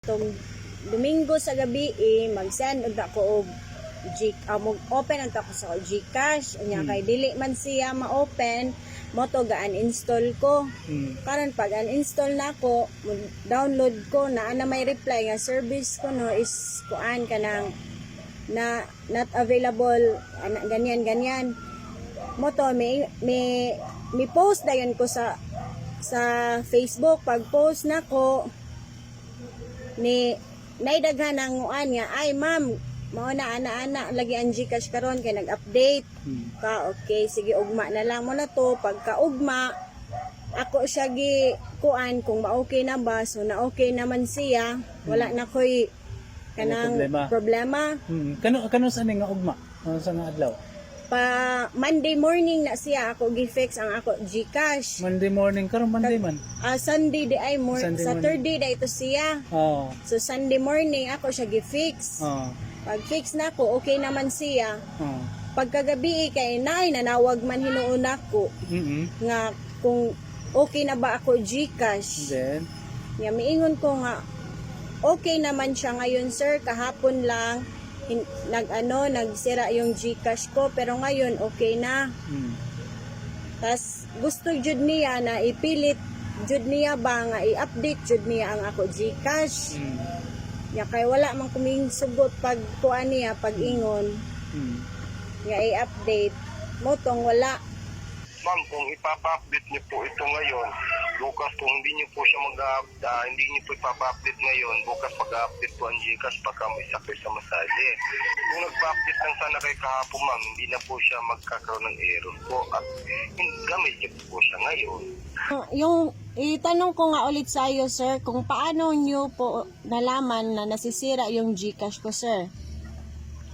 Tong Domingo sa gabi mag-send og ako og open ang ako sa GCash unya kay dili man siya ma-open mo to ga-uninstall ko. Karon pag uninstall na ako, download ko na may reply nga service ko no is kuan kanang na not available ganyan mo to may post dayon ko sa Facebook. Pag post na ko ni naidaghan ang uan nga ay ma'am mao na ana lagi ang GCash karon kay nag-update ka. Okay, sige ugma na lang mo na to. Pagka ugma ako siya gi kuan kung ma-okay na ba, so na okay naman siya, wala na koy kanang problema. Kano sa nga ugma sa nga adlaw? Pa Monday morning na siya ako gi-fix ang ako GCash. Monday morning karon Monday man. Sunday di ay Saturday da ito siya. So Sunday morning ako siya gi-fix. Pag fix na ako, okay naman siya. Pagkagabi kay nanawag man hinuon ako. Nga kung okay na ba ako GCash. Then nga miingon ko nga okay naman siya ngayon sir, kahapon lang nagsira yung GCash ko pero ngayon okay na. Tas gusto jud niya na ipilit jud niya ba nga i-update jud niya ang ako GCash. Ya kay wala man kuming sugot pag kuan niya pag ingon. Nga i-update mo tong wala. Ma'am, kung ipapa-update niyo po ito ngayon, bukas kung hindi niyo po siya hindi niyo po ipapa-update ngayon, bukas mag-update po ang GCash pagka may sakit sa masahe. Kung nagpa-update lang sana kay kahapon ma'am, hindi na po siya magkakaroon ng error po at gamit niyo po siya ngayon. Yung itanong ko nga ulit sa iyo sir, kung paano niyo po nalaman na nasisira yung GCash ko sir?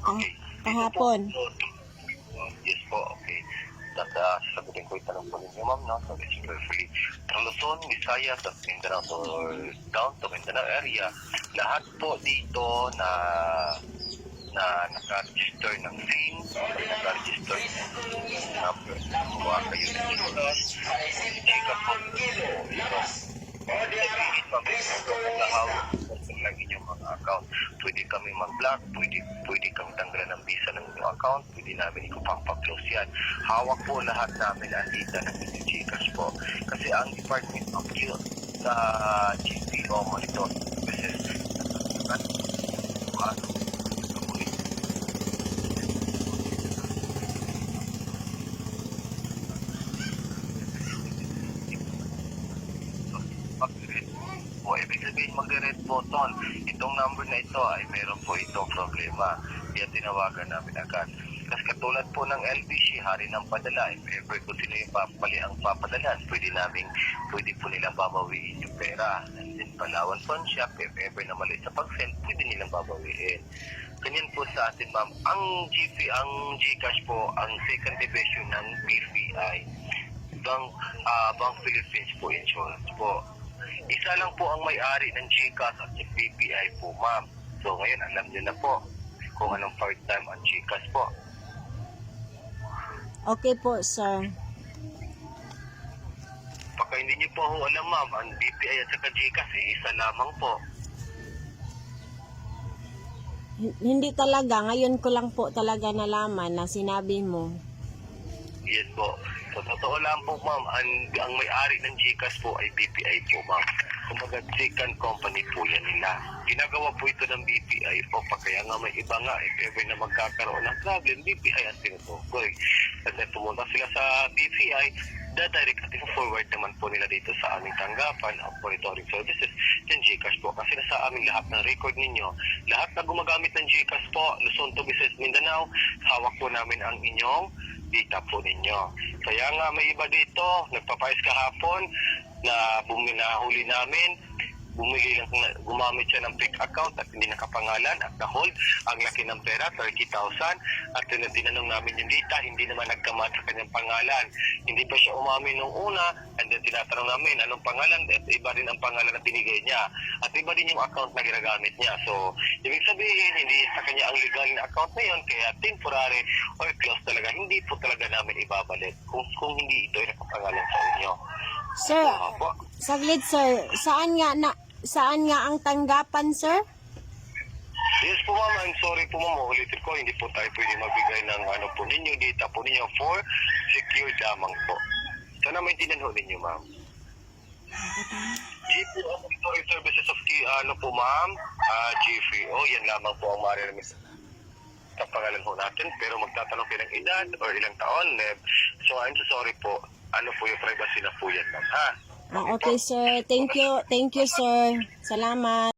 Okay. Kahapon. Yes po, okay. Sasagutin ko itanong po ninyo ma'am, no? So it's perfectly from Luzon, Visayas, at Mindanao to down to Mindanao area. Lahat po dito na naka-register ng SIM, naka-register ng number. Kuha kayo ng GCash. GCash po ito. Lang inyong mga account. Pwede kami mag-block, pwede kami tanggalan ng visa ng inyong account, pwede namin ipapang-close yan. Hawak po lahat namin ang data ng inyong GCash po. Kasi ang Department of Youth sa GPO monitor services po, ibig sabihin mag-red button. Itong number na ito ay meron po itong problema. Kaya tinawagan namin agad. Kasi katulad po ng LBC, hari ng padala, if ever kung sino yung ang papadalan, pwede po nilang babawiin yung pera. And then Palawan Pawn Shop, if ever na mali sa pag-send, pwede nilang babawiin. Ganyan po sa atin ma'am. Ang GCash po, ang second division ng BPI, Bank Philippines po Insurance po. Isa lang po ang may-ari ng GCash at yung BPI po, ma'am. So, ngayon, alam nyo na po kung anong part-time ang GCash po. Okay po, sir. Pagka hindi nyo po alam, ma'am, ang BPI at saka GCash, isa lamang po. Hindi talaga. Ngayon ko lang po talaga nalaman na sinabi mo. Yes po. So, totoo lang po, ma'am, ang may-ari ng GCash po ay BPI po, ma'am. Kumbaga, second company po yan nila. Ginagawa po ito ng BPI po, kaya nga may iba nga, if ever na magkakaroon ng problem, BPI ang tinutukoy. Kasi pumunta sila sa BPI, direct at forward naman po nila dito sa aming tanggapan of monitoring services yung GCash po. Kasi nasa aming lahat ng record ninyo, lahat na gumagamit ng GCash po, Luzon to Visayas, Mindanao, hawak po namin ang inyong data po ninyo. Kaya nga may iba dito, nagpapayos kahapon na huli namin, gumamit siya ng fake account at hindi nakapangalan at na-hold ang laki ng pera, 30,000, at tinanong namin yung data, hindi naman nagkamat sa kanyang pangalan. Hindi pa siya umamin nung una, and then tinatanong namin anong pangalan, at iba rin ang pangalan na binigay niya, at iba din yung account na ginagamit niya. So, ibig sabihin, hindi sa kanya ang legal na account na yun, kaya temporary or close talaga, hindi po talaga namin ibabalik kung hindi ito ay nakapangalan sa inyo. Sir, saglit sir, saan nga saan nga ang tanggapan, sir? Yes po ma'am, I'm sorry po ma'am, ulitin ko, hindi po tayo pwede magbigay ng ano po ninyo, data po ninyo for secured lamang po. Sana maintindihan ho ninyo ma'am. GPO Monitoring Services of ano po ma'am, GFO, yan lamang po ang maaari sa pangalan ho natin, pero magtatanong kayo ng edad or ilang taon, so I'm so sorry po, ano po yung privacy na po yan ma'am, ha? Okay, sir. Thank you, sir. Salamat.